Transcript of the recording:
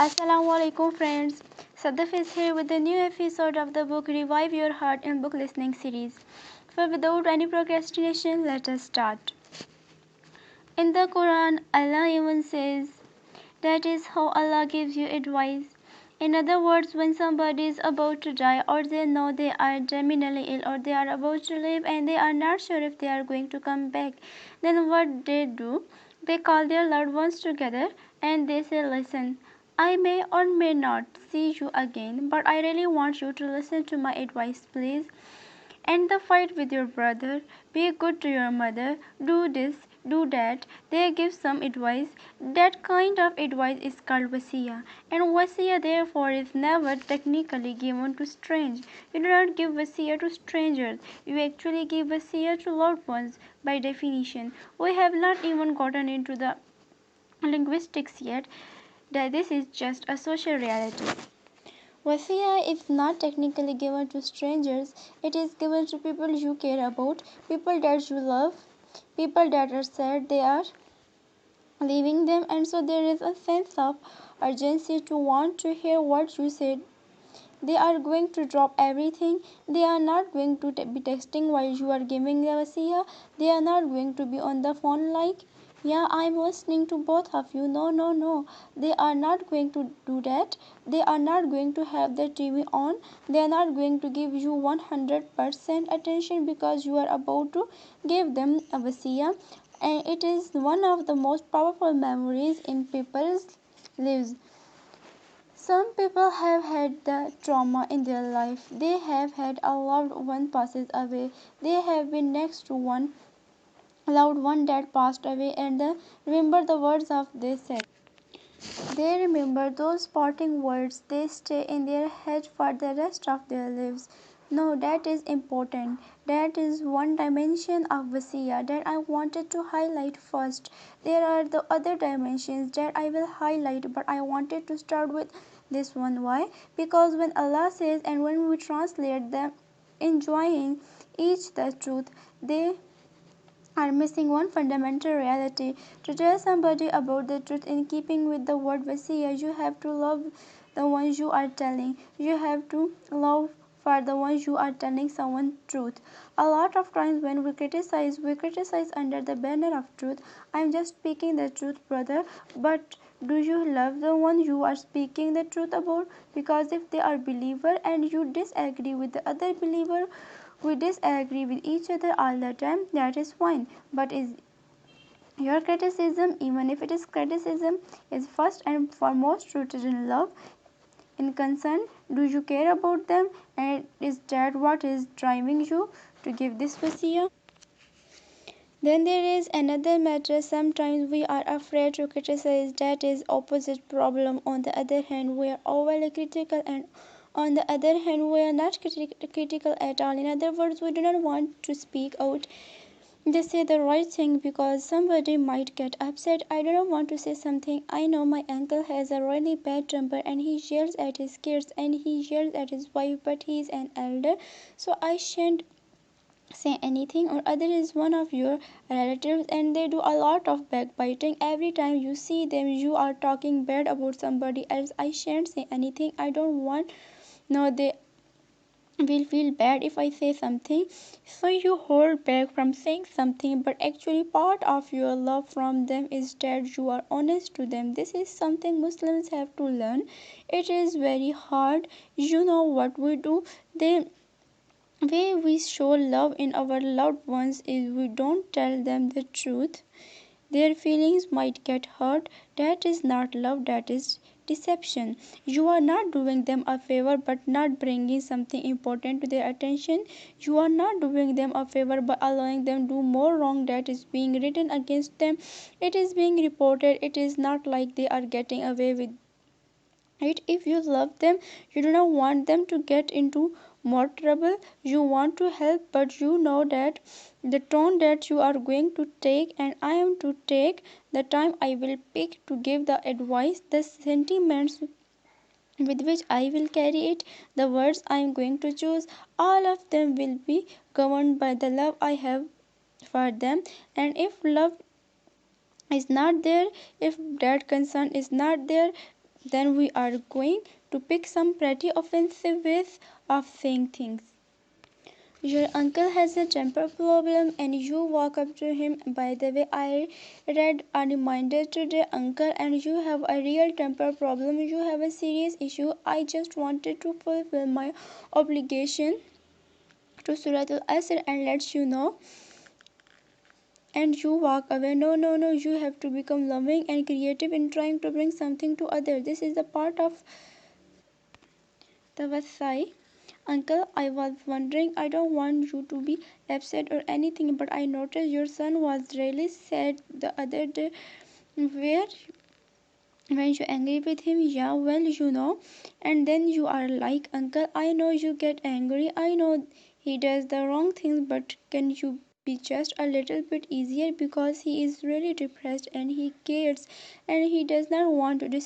Assalamu alaikum friends. Sadaf is here with a new episode of the book Revive Your Heart and Book Listening series. So without any procrastination, let us start. In the Quran, Allah even says that is how Allah gives you advice. In other words, when somebody is about to die or they know they are terminally ill or they are about to leave and they are not sure if they are going to come back, then what they do? They call their loved ones together and they say, listen, I may or may not see you again, but I really want you to listen to my advice, please. End the fight with your brother. Be good to your mother. Do this, do that. They give some advice. That kind of advice is called wasiya. And wasiya therefore is never technically given to strangers. You do not give wasiya to strangers. You actually give wasiya to loved ones by definition. We have not even gotten into the linguistics yet. That this is just a social reality. Wasiya is not technically given to strangers, it is given to people you care about, people that you love, people that are sad they are leaving them, and so there is a sense of urgency to want to hear what you said. They are going to drop everything. They are not going to be texting while you are giving the wasiya. They are not going to be on the phone like, yeah, I'm listening to both of you. No, no, no. They are not going to do that. They are not going to have the TV on. They are not going to give you 100% attention because you are about to give them a wasiya. And it is one of the most powerful memories in people's lives. Some people have had the trauma in their life. They have had a loved one passes away. They have been next to one loved one that passed away and remember the words of they said. They remember those parting words. They stay in their head for the rest of their lives. No, that is important. That is one dimension of Wasiya that I wanted to highlight first. There are the other dimensions that I will highlight, but I wanted to start with this one. Why? Because when Allah says, and when we translate them, enjoying each the truth, they are missing one fundamental reality. To tell somebody about the truth in keeping with the word wasiya, you have to love the ones you are telling. You have to love for the ones you are telling someone truth. A lot of times when we criticize under the banner of truth. I'm just speaking the truth, brother. But do you love the one you are speaking the truth about? Because if they are believer and you disagree with the other believer, we disagree with each other all the time, that is fine. But is your criticism, even if it is criticism, is first and foremost rooted in love, in concern? Do you care about them? And is that what is driving you to give this wasiya? Then there is another matter. Sometimes we are afraid to criticize. That is opposite problem. On the other hand, we are overly critical, and on the other hand, we are not critical at all. In other words, we do not want to speak out. They say the right thing because somebody might get upset. I do not want to say something. I know my uncle has a really bad temper and he yells at his kids and he yells at his wife, but he is an elder, so I shan't say anything. Or other is one of your relatives and they do a lot of backbiting. Every time you see them you are talking bad about somebody else. I shan't say anything. I don't want. No, they will feel bad if I say something. So you hold back from saying something, but actually, part of your love from them is that you are honest to them. This is something Muslims have to learn. It is very hard. You know what we do? The way we show love in our loved ones is we don't tell them the truth. Their feelings might get hurt. That is not love, that is deception. You are not doing them a favor but not bringing something important to their attention. You are not doing them a favor by allowing them do more wrong that is being written against them. It is being reported. It is not like they are getting away with it. If you love them, you do not want them to get into more trouble. You want to help, but you know that the tone that you are going to take and I am to take, the time I will pick to give the advice, the sentiments with which I will carry it, the words I am going to choose, all of them will be governed by the love I have for them. And if love is not there, if that concern is not there, then we are going to pick some pretty offensive ways of saying things. Your uncle has a temper problem and you walk up to him. By the way, I read a reminder today, uncle, and you have a real temper problem. You have a serious issue. I just wanted to fulfill my obligation to Surat al Asr and let you know. And you walk away. No, no, no. You have to become loving and creative in trying to bring something to others. This is the part of the Vasai. Uncle, I was wondering, I don't want you to be upset or anything, but I noticed your son was really sad the other day. Where when you angry with him, yeah, well, and then you are like, uncle, I know you get angry. I know he does the wrong things, but can you be just a little bit easier because he is really depressed and he cares and he does not want to disappoint